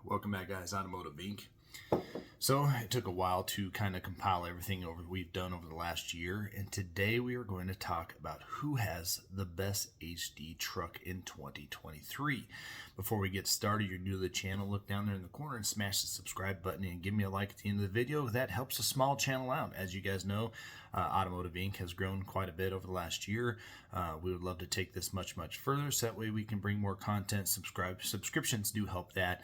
Welcome back, guys. Automotive Inc. So it took a while to kind of compile everything we've done over the last year, and today we are going to talk about who has the best HD truck in 2023. Before we get started, you're new to the channel, look down there in the corner and smash the subscribe button and give me a like at the end of the video. That helps a small channel out. As you guys know, Automotive Inc. has grown quite a bit over the last year. We would love to take this much further, so that way we can bring more content. Subscriptions do help that.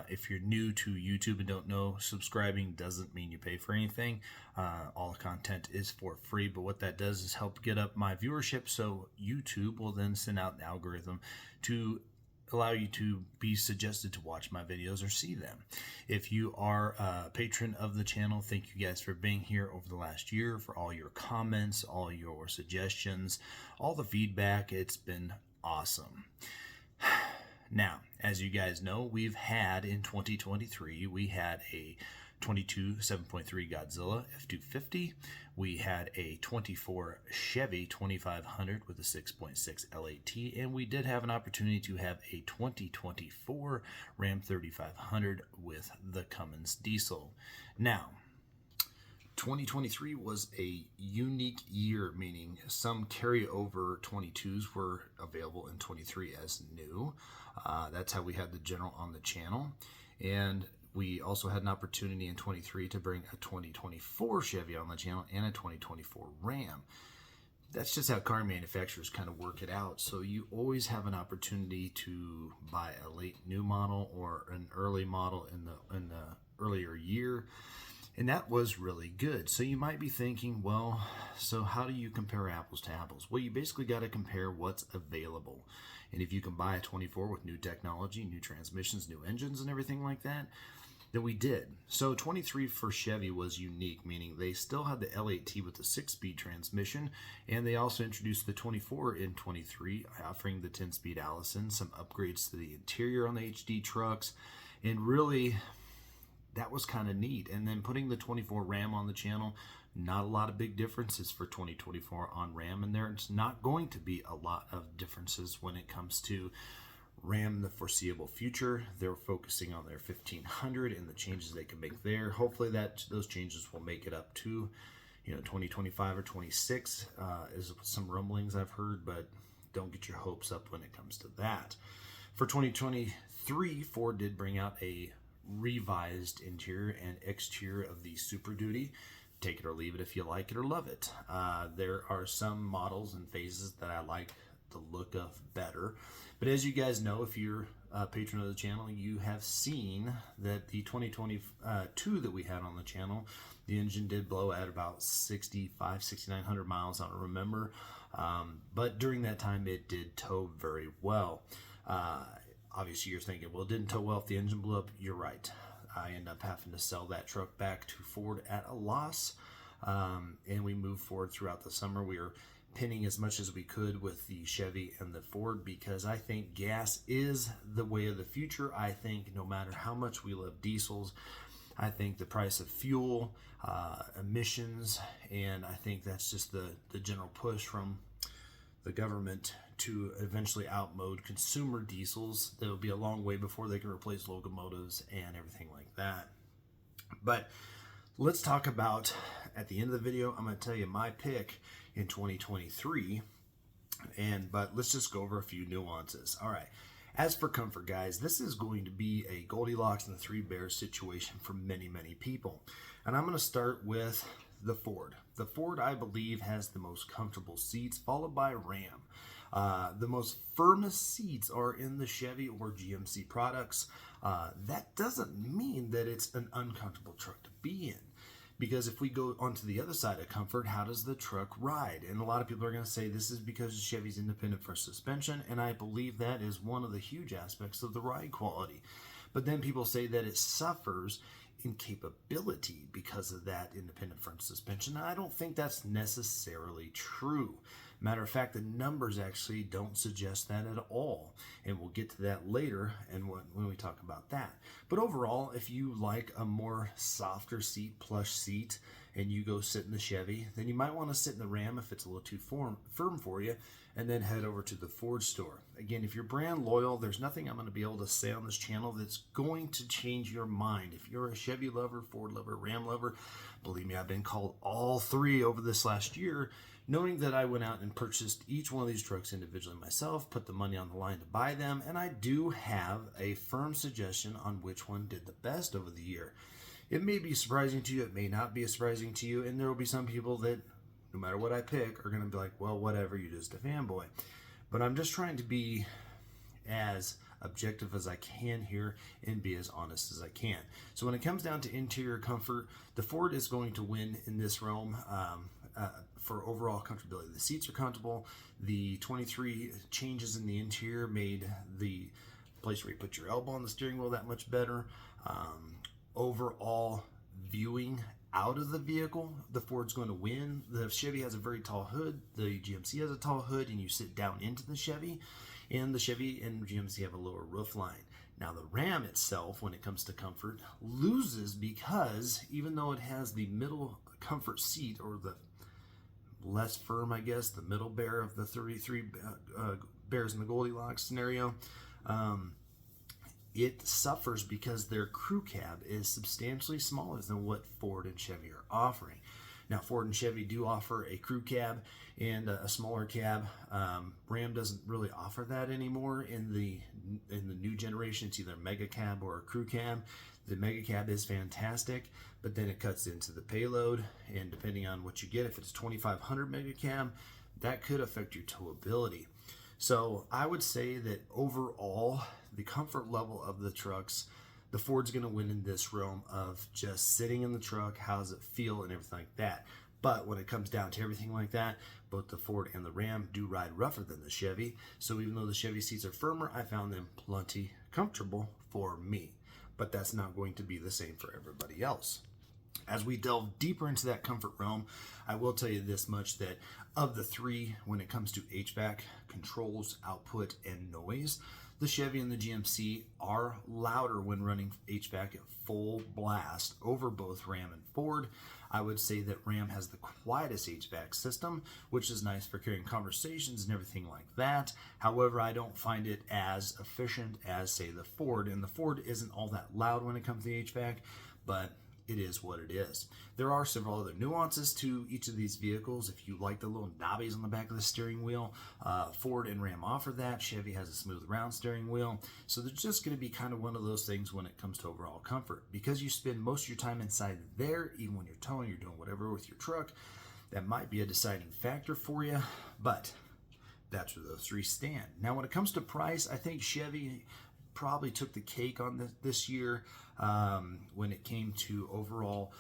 If you're new to YouTube and don't know, subscribing doesn't mean you pay for anything. All the content is for free, but what that does is help get up my viewership, so YouTube will then send out an algorithm to allow you to be suggested to watch my videos or see them. If you are a patron of the channel, thank you guys for being here over the last year, for all your comments, all your suggestions, all the feedback. It's been awesome. Now, as you guys know, we've had in 2023, we had a 22 7.3 Godzilla F250. We had a 24 Chevy 2500 with a 6.6 L8T, and we did have an opportunity to have a 2024 Ram 3500 with the Cummins diesel. Now, 2023 was a unique year, meaning some carryover 22s were available in 23 as new. That's how we had the General on the channel. And we also had an opportunity in 23 to bring a 2024 Chevy on the channel and a 2024 Ram. That's just how car manufacturers kind of work it out. So you always have an opportunity to buy a late new model or an early model in the earlier year. And that was really good. So you might be thinking, well, so how do you compare apples to apples? Well, you basically got to compare what's available. And if you can buy a 24 with new technology, new transmissions, new engines, and everything like that, then we did. So 23 for Chevy was unique, meaning they still had the L8T with the 6-speed transmission, and they also introduced the 24 in 23, offering the 10-speed Allison, some upgrades to the interior on the HD trucks, and really, that was kind of neat. And then putting the 24 Ram on the channel, not a lot of big differences for 2024 on Ram, and there's not going to be a lot of differences when it comes to Ram in the foreseeable future. They're focusing on their 1500 and the changes they can make there. Hopefully those changes will make it up to 2025 or 26 is some rumblings I've heard, but don't get your hopes up when it comes to that. For 2023, Ford did bring out a revised interior and exterior of the Super Duty. Take it or leave it if you like it or love it. There are some models and phases that I like the look of better. But as you guys know, if you're a patron of the channel, you have seen that the 2022 that we had on the channel, the engine did blow at about 6,900 miles, I don't remember. But during that time, it did tow very well. Obviously, you're thinking, well, it didn't tow well if the engine blew up. You're right. I ended up having to sell that truck back to Ford at a loss. And we moved forward throughout the summer. We were pinning as much as we could with the Chevy and the Ford, because I think gas is the way of the future. I think no matter how much we love diesels, I think the price of fuel, emissions, and I think that's just the general push from the government to eventually outmode consumer diesels. There will be a long way before they can replace locomotives and everything like that. But let's talk about, at the end of the video, I'm going to tell you my pick in 2023, but let's just go over a few nuances. All right. As for comfort, guys, this is going to be a Goldilocks and the Three Bears situation for many people. And I'm going to start with the Ford. The Ford, I believe, has the most comfortable seats, followed by Ram. The most firmest seats are in the Chevy or GMC products. That doesn't mean that it's an uncomfortable truck to be in. Because if we go onto the other side of comfort, how does the truck ride? And a lot of people are going to say this is because Chevy's independent for suspension, and I believe that is one of the huge aspects of the ride quality. But then people say that it suffers in capability because of that independent front suspension. I don't think that's necessarily true. Matter of fact, the numbers actually don't suggest that at all. And we'll get to that later and when we talk about that. But overall, if you like a more softer seat, plush seat, and you go sit in the Chevy, then you might want to sit in the Ram if it's a little too firm for you. and then head over to the Ford store. Again, if you're brand loyal, there's nothing I'm going to be able to say on this channel that's going to change your mind. If you're a Chevy lover, Ford lover, Ram lover, believe me, I've been called all three over this last year, knowing that I went out and purchased each one of these trucks individually myself, put the money on the line to buy them, and I do have a firm suggestion on which one did the best over the year. It may be surprising to you, it may not be surprising to you, and there will be some people that, no matter what I pick, are going to be like, well, whatever, you're just a fanboy. But I'm just trying to be as objective as I can here and be as honest as I can. So when it comes down to interior comfort, the Ford is going to win in this realm for overall comfortability. The seats are comfortable. The 23 changes in the interior made the place where you put your elbow on the steering wheel that much better. Overall viewing out of the vehicle, the Ford's going to win. The Chevy has a very tall hood. The GMC has a tall hood, and you sit down into the Chevy. And the Chevy and GMC have a lower roof line. Now the Ram itself, when it comes to comfort, loses because even though it has the middle comfort seat, or the less firm, I guess, the middle bear of the 33 bears in the Goldilocks scenario, it suffers because their crew cab is substantially smaller than what Ford and Chevy are offering. Now, Ford and Chevy do offer a crew cab and a smaller cab. Ram doesn't really offer that anymore in the new generation. It's either a mega cab or a crew cab. The mega cab is fantastic, but then it cuts into the payload, and depending on what you get, if it's 2500 mega cab, that could affect your towability. So I would say that overall, the comfort level of the trucks, the Ford's going to win in this realm of just sitting in the truck, how does it feel, and everything like that. But when it comes down to everything like that, both the Ford and the Ram do ride rougher than the Chevy. So even though the Chevy seats are firmer, I found them plenty comfortable for me. But that's not going to be the same for everybody else. As we delve deeper into that comfort realm, I will tell you this much, that of the three, when it comes to HVAC, controls, output, and noise, the Chevy and the GMC are louder when running HVAC at full blast over both Ram and Ford. I would say that Ram has the quietest HVAC system, which is nice for carrying conversations and everything like that. However, I don't find it as efficient as, say, the Ford. And the Ford isn't all that loud when it comes to the HVAC, but it is what it is. There are several other nuances to each of these vehicles. If you like the little knobbies on the back of the steering wheel, Ford and Ram offer that. Chevy has a smooth round steering wheel. So there's just going to be kind of one of those things when it comes to overall comfort. Because you spend most of your time inside there, even when you're towing, you're doing whatever with your truck, that might be a deciding factor for you. But that's where those three stand. Now, when it comes to price, I think Chevy probably took the cake on this year when it came to overall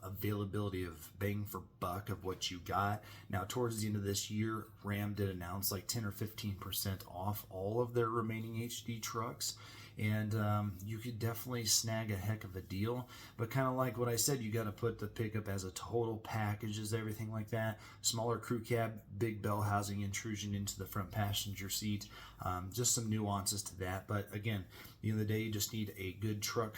availability of bang for buck of what you got. Now, towards the end of this year, Ram did announce like 10 or 15% off all of their remaining HD trucks. And you could definitely snag a heck of a deal. But kind of like what I said, you got to put the pickup as a total package, as everything like that. Smaller crew cab, big bell housing intrusion into the front passenger seat. Just some nuances to that. But again, at the end of the day, you just need a good truck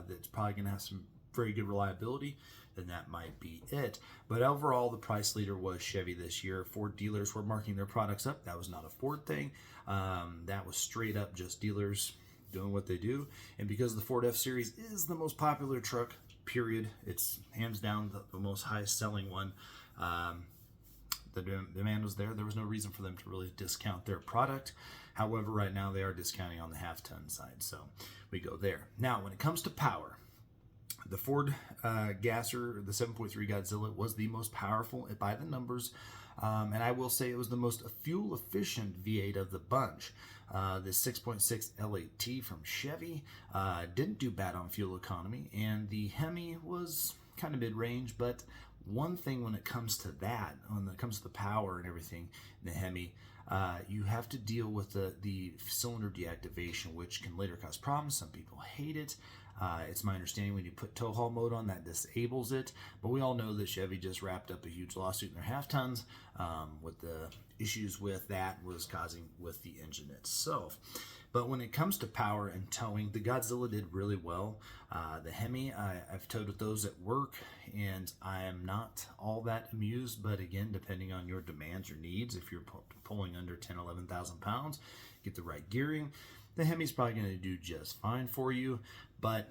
that's probably going to have some very good reliability. Then that might be it. But overall, the price leader was Chevy this year. Ford dealers were marking their products up. That was not a Ford thing. That was straight up just dealers doing what they do. And because the Ford F-Series is the most popular truck, period, it's hands down the most highest selling one, the demand was there. There was no reason for them to really discount their product. However, right now they are discounting on the half-ton side, so we go there. Now, when it comes to power, the Ford Gasser, the 7.3 Godzilla, was the most powerful by the numbers, and I will say it was the most fuel-efficient V8 of the bunch. The 6.6 L8T from Chevy didn't do bad on fuel economy, and the Hemi was kind of mid-range, but one thing when it comes to that, when it comes to the power and everything, the Hemi, you have to deal with the cylinder deactivation, which can later cause problems. Some people hate it. It's my understanding when you put tow haul mode on, that disables it. But we all know that Chevy just wrapped up a huge lawsuit in their half tons with the issues with that was causing with the engine itself. But when it comes to power and towing, the Godzilla did really well. The Hemi, I've towed with those at work, and I am not all that amused. But again, depending on your demands or needs, if you're pulling under 10, 11,000 pounds, get the right gearing, the Hemi's probably going to do just fine for you. But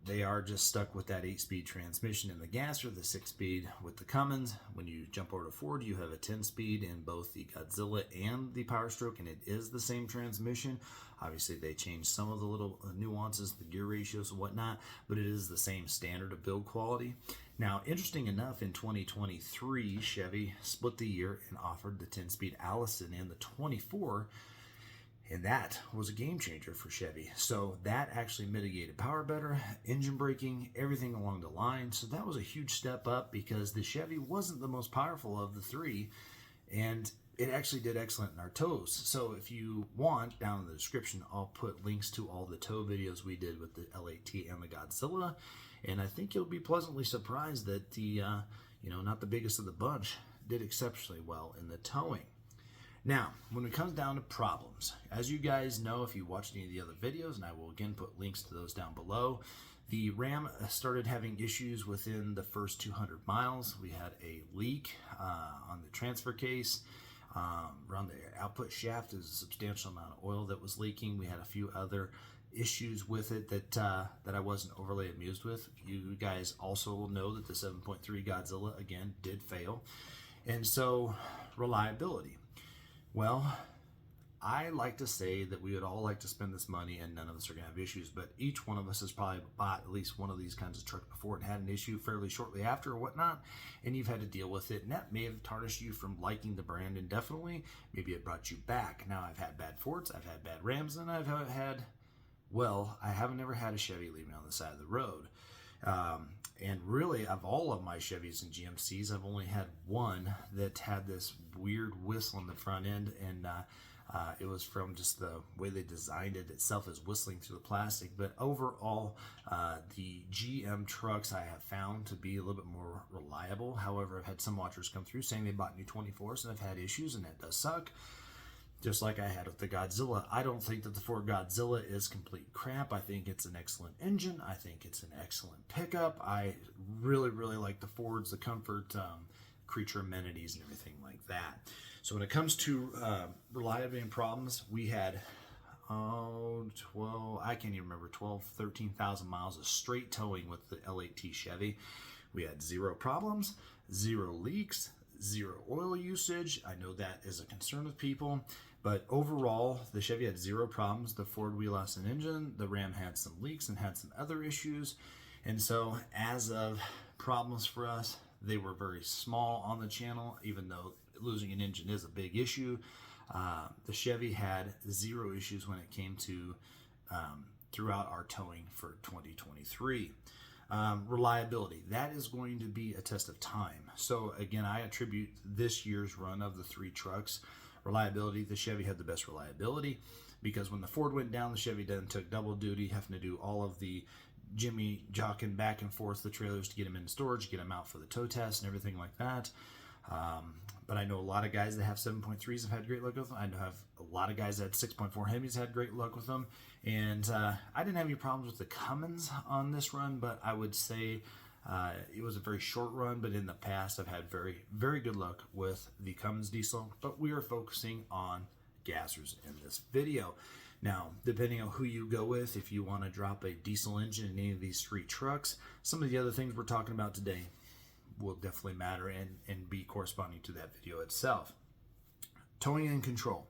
they are just stuck with that 8-speed transmission in the Gasser, the 6-speed with the Cummins. When you jump over to Ford, you have a 10-speed in both the Godzilla and the Power Stroke, and it is the same transmission. Obviously, they changed some of the little nuances, the gear ratios and whatnot, but it is the same standard of build quality. Now, interesting enough, in 2023, Chevy split the year and offered the 10-speed Allison and the 24, and that was a game changer for Chevy. So that actually mitigated power better, engine braking, everything along the line. So that was a huge step up because the Chevy wasn't the most powerful of the three, and it actually did excellent in our tows. So if you want, down in the description, I'll put links to all the tow videos we did with the L8T and the Godzilla. And I think you'll be pleasantly surprised that the, not the biggest of the bunch, did exceptionally well in the towing. Now, when it comes down to problems, as you guys know, if you watched any of the other videos, and I will again put links to those down below, the Ram started having issues within the first 200 miles. We had a leak on the transfer case. Around the output shaft is a substantial amount of oil that was leaking. We had a few other issues with it that I wasn't overly amused with. You guys also will know that the 7.3 Godzilla, again, did fail. And so, reliability. Well, I like to say that we would all like to spend this money and none of us are going to have issues, but each one of us has probably bought at least one of these kinds of trucks before and had an issue fairly shortly after or whatnot, and you've had to deal with it, and that may have tarnished you from liking the brand indefinitely. Maybe it brought you back. Now, I've had bad Fords, I've had bad Rams, and I haven't ever had a Chevy leave me on the side of the road. And really, of all of my Chevys and GMCs, I've only had one that had this weird whistle on the front end, and it was from just the way they designed it itself as whistling through the plastic. But overall, the GM trucks I have found to be a little bit more reliable. However, I've had some watchers come through saying they bought new 24s and have had issues, and that does suck. Just like I had with the Godzilla. I don't think that the Ford Godzilla is complete crap. I think it's an excellent engine. I think it's an excellent pickup. I really, really like the Fords, the comfort, creature amenities, and everything like that. So when it comes to reliability and problems, we had, 13,000 miles of straight towing with the L8T Chevy. We had 0 problems, 0 leaks, 0 oil usage. I know that is a concern with people, but overall, the Chevy had 0 problems. The Ford wheelhouse and engine, the Ram had some leaks and had some other issues. And so as of problems for us, they were very small on the channel, even though losing an engine is a big issue. The Chevy had 0 issues when it came to throughout our towing for 2023. Reliability, that is going to be a test of time. So again, I attribute this year's run of the 3 trucks. Reliability, the Chevy had the best reliability because when the Ford went down, the Chevy then took double duty, having to do all of the Jimmy jocking back and forth the trailers to get them in storage, get them out for the tow test and everything like that. But I know a lot of guys that have 7.3s have had great luck with them. I know have a lot of guys that had 6.4 Hemis had great luck with them. And I didn't have any problems with the Cummins on this run, but I would say it was a very short run. But in the past, I've had very, very good luck with the Cummins diesel. But we are focusing on Gassers in this video. Now, depending on who you go with, if you want to drop a diesel engine in any of these 3 trucks, some of the other things we're talking about today will definitely matter and be corresponding to that video itself. Towing and control.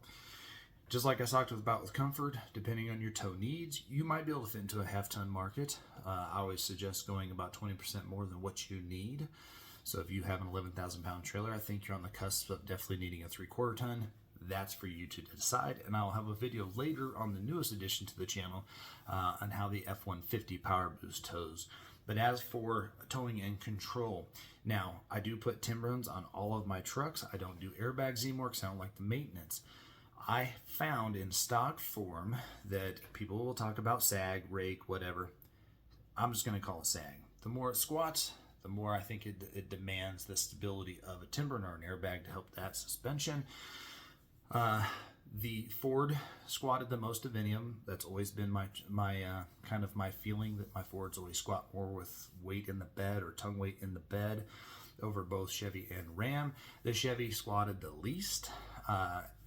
Just like I talked about with comfort, depending on your tow needs, you might be able to fit into a half-ton market. I always suggest going about 20% more than what you need. So if you have an 11,000-pound trailer, I think you're on the cusp of definitely needing a 3/4 ton. That's for you to decide, and I'll have a video later on the newest addition to the channel on how the F-150 Power Boost tows. But as for towing and control, now I do put Timberlands on all of my trucks. I don't do airbags anymore because I don't like the maintenance. I found in stock form that people will talk about sag, rake, whatever. I'm just going to call it sag. The more it squats, the more I think it demands the stability of a Timberland or an airbag to help that suspension. The Ford squatted the most of any of them. That's always been my kind of my feeling, that my Fords always squat more with weight in the bed or tongue weight in the bed over both Chevy and Ram. The Chevy squatted the least.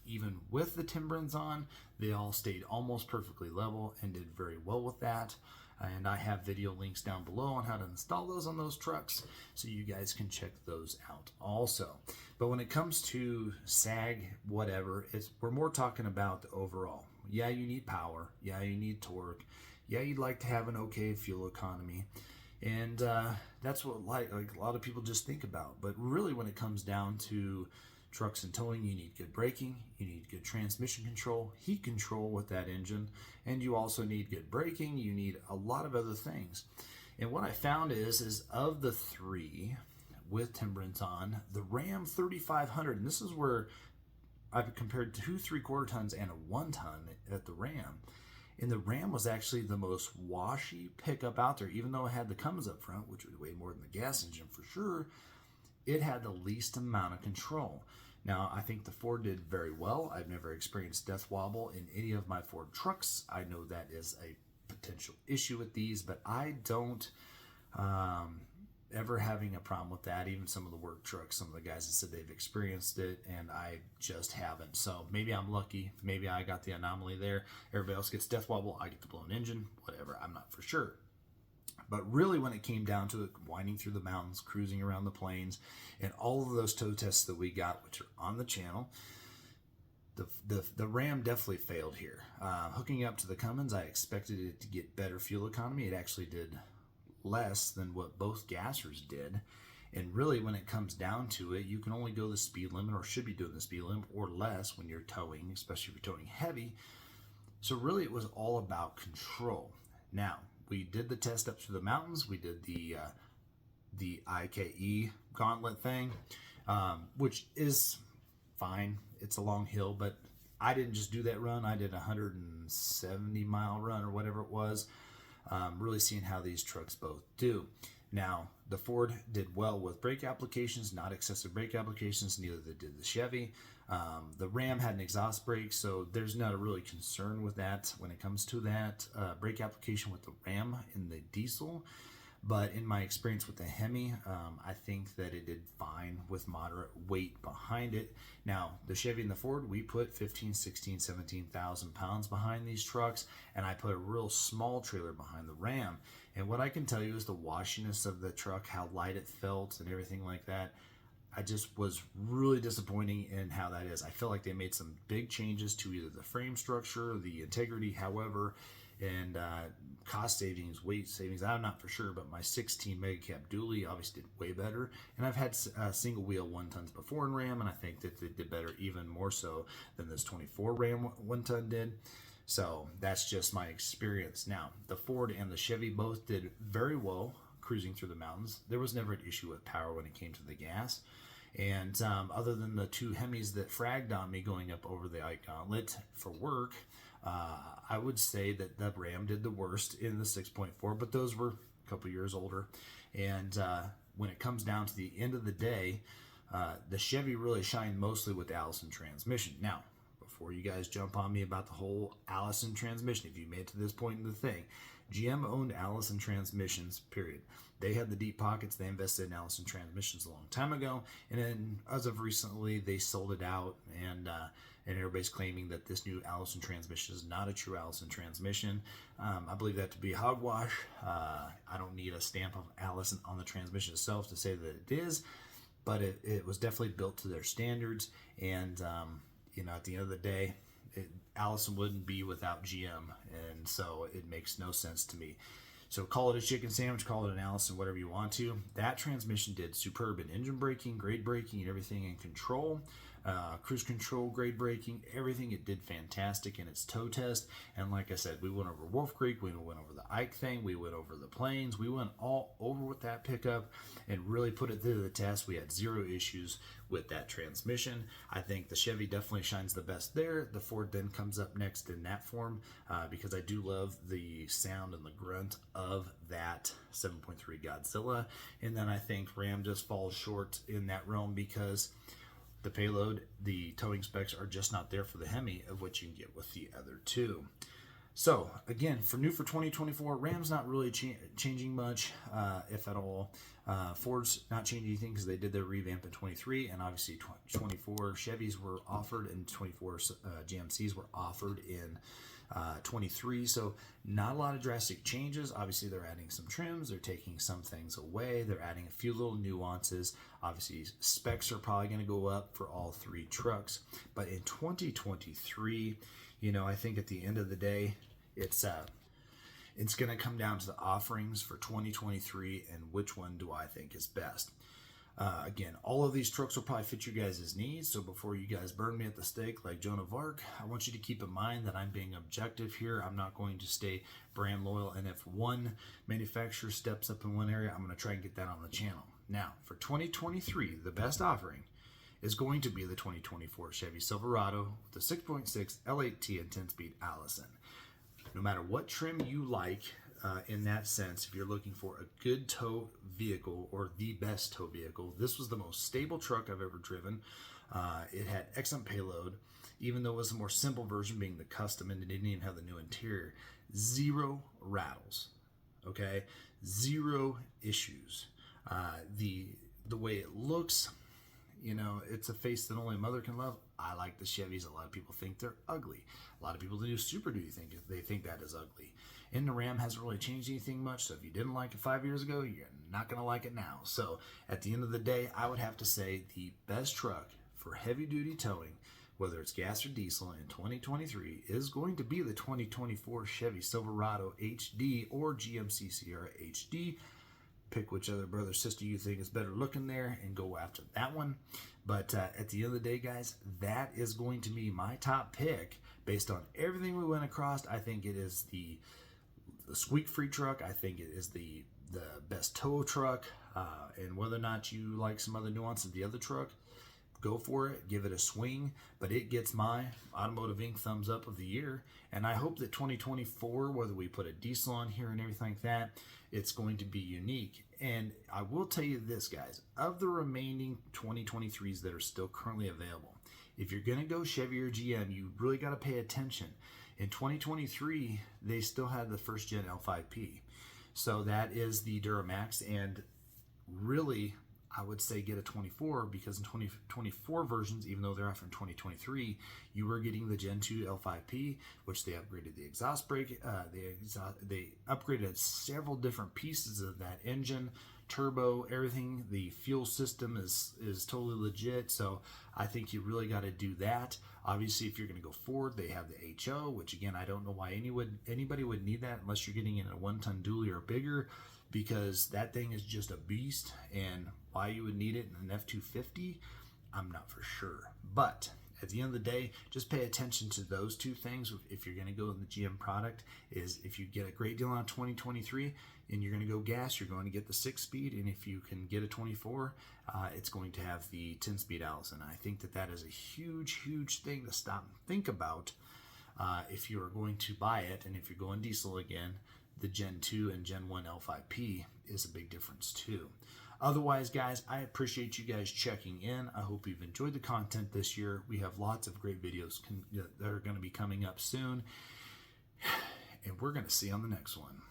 Even with the Timberins on, they all stayed almost perfectly level and did very well with that. And I have video links down below on how to install those on those trucks, so you guys can check those out also. But when it comes to sag, whatever, we're more talking about the overall. Yeah, you need power. Yeah, you need torque. Yeah, you'd like to have an okay fuel economy. And that's what like a lot of people just think about. But really, when it comes down to trucks and towing, you need good braking, you need good transmission control, heat control with that engine, and you also need good braking. You need a lot of other things. And what I found is of the three with Timberins on, the Ram 3500, and this is where I've compared 2 3/4 tons and a 1 ton at the Ram. And the Ram was actually the most washy pickup out there, even though it had the Cummins up front, which would weigh more than the gas engine for sure. It had the least amount of control. Now, I think the Ford did very well. I've never experienced death wobble in any of my Ford trucks. I know that is a potential issue with these, but I don't ever having a problem with that. Even some of the work trucks, some of the guys that said they've experienced it, and I just haven't. So maybe I'm lucky. Maybe I got the anomaly there. Everybody else gets death wobble. I get the blown engine, whatever. I'm not for sure. But really, when it came down to it, winding through the mountains, cruising around the plains, and all of those tow tests that we got, which are on the channel, the Ram definitely failed here. Hooking up to the Cummins, I expected it to get better fuel economy. It actually did less than what both Gassers did. And really, when it comes down to it, you can only go the speed limit, or should be doing the speed limit, or less when you're towing, especially if you're towing heavy. So really, it was all about control. Now, we did the test up through the mountains. We did the IKE gauntlet thing, which is fine. It's a long hill, but I didn't just do that run. I did a 170-mile run or whatever it was, really seeing how these trucks both do. Now, the Ford did well with brake applications, not excessive brake applications. Neither did the Chevy. The Ram had an exhaust brake, so there's not a really concern with that when it comes to that brake application with the Ram in the diesel. But in my experience with the Hemi, I think that it did fine with moderate weight behind it. Now, the Chevy and the Ford, we put 15, 16, 17,000 pounds behind these trucks, and I put a real small trailer behind the Ram. And what I can tell you is the washiness of the truck, how light it felt and everything like that. I just was really disappointing in how that is. I feel like they made some big changes to either the frame structure, the integrity, however, and cost savings, weight savings. I'm not for sure, but my 16 mega cab dually obviously did way better. And I've had single wheel 1 tons before in Ram, and I think that they did better, even more so than this 24 Ram 1 ton did. So that's just my experience. Now, the Ford and the Chevy both did very well cruising through the mountains. There was never an issue with power when it came to the gas. And other than the 2 Hemis that fragged on me going up over the Ike Gauntlet for work, I would say that the Ram did the worst in the 6.4, but those were a couple years older. And when it comes down to the end of the day, the Chevy really shined mostly with the Allison transmission. Now, before you guys jump on me about the whole Allison transmission, if you made it to this point in the thing, GM owned Allison transmissions, period. They had the deep pockets. They invested in Allison transmissions a long time ago, and then as of recently, they sold it out, and everybody's claiming that this new Allison transmission is not a true Allison transmission. I believe that to be hogwash. I don't need a stamp of Allison on the transmission itself to say that it is, but it was definitely built to their standards, and at the end of the day, Allison wouldn't be without GM, and so it makes no sense to me. So call it a chicken sandwich, call it an Allison, whatever you want to. That transmission did superb in engine braking, grade braking, and everything in control. Cruise control, grade braking, everything. It did fantastic in its tow test. And like I said, we went over Wolf Creek, we went over the Ike thing, we went over the plains, we went all over with that pickup and really put it through the test. We had 0 issues with that transmission. I think the Chevy definitely shines the best there. The Ford then comes up next in that form because I do love the sound and the grunt of that 7.3 Godzilla. And then I think Ram just falls short in that realm because the payload, the towing specs are just not there for the Hemi of what you can get with the other two. So again, for new for 2024, Ram's not really changing much, if at all. Ford's not changing anything because they did their revamp in 23, and obviously 24 Chevys were offered and 24 GMCs were offered in 23. So not a lot of drastic changes. Obviously they're adding some trims, they're taking some things away, they're adding a few little nuances. Obviously specs are probably going to go up for all three trucks, but in 2023, you know, I think at the end of the day, it's going to come down to the offerings for 2023 and which one do I think is best. Again, all of these trucks will probably fit you guys' needs, so before you guys burn me at the stake like Joan of Arc, I want you to keep in mind that I'm being objective here. I'm not going to stay brand loyal, and if one manufacturer steps up in one area, I'm going to try and get that on the channel. Now, for 2023, the best offering is going to be the 2024 Chevy Silverado with the 6.6 L8T and 10-speed Allison. No matter what trim you like, in that sense, if you're looking for a good tow vehicle or the best tow vehicle, this was the most stable truck I've ever driven. It had excellent payload, even though it was a more simple version being the custom and it didn't even have the new interior. Zero rattles, okay? Zero issues. The way it looks, you know, it's a face that only a mother can love. I like the Chevys. A lot of people think they're ugly. A lot of people that do Super Duty think that is ugly. And the Ram hasn't really changed anything much, so if you didn't like it 5 years ago, you're not going to like it now. So at the end of the day, I would have to say the best truck for heavy-duty towing, whether it's gas or diesel in 2023, is going to be the 2024 Chevy Silverado HD or GMC Sierra HD. Pick which other brother or sister you think is better looking there and go after that one. But at the end of the day, guys, that is going to be my top pick based on everything we went across. I think it is the squeak-free truck. I think it is the best tow truck. And whether or not you like some other nuance of the other truck, go for it, give it a swing, but it gets my Automotive Inc. thumbs up of the year. And I hope that 2024, whether we put a diesel on here and everything like that, it's going to be unique. And I will tell you this, guys, of the remaining 2023s that are still currently available, if you're going to go Chevy or GM, you really got to pay attention. In 2023, they still had the first gen L5P. So that is the Duramax, and really, I would say get a 24 because in 2024 versions, even though they're offering 2023, you were getting the Gen 2 L5P, which they upgraded the exhaust brake. They upgraded several different pieces of that engine, turbo, everything. The fuel system is totally legit. So I think you really got to do that. Obviously, if you're going to go Ford, they have the HO, which again, I don't know why anybody would need that unless you're getting in a 1-ton dually or bigger, because that thing is just a beast, and why you would need it in an F-250, I'm not for sure. But at the end of the day, just pay attention to those two things. If you're going to go in the GM product, is if you get a great deal on 2023 and you're going to go gas, you're going to get the 6-speed, and if you can get a 24, it's going to have the 10-speed Allison. I think that is a huge, huge thing to stop and think about if you're going to buy it, and if you're going diesel again, the Gen 2 and Gen 1 L5P is a big difference too. Otherwise, guys, I appreciate you guys checking in. I hope you've enjoyed the content this year. We have lots of great videos that are going to be coming up soon, and we're going to see you on the next one.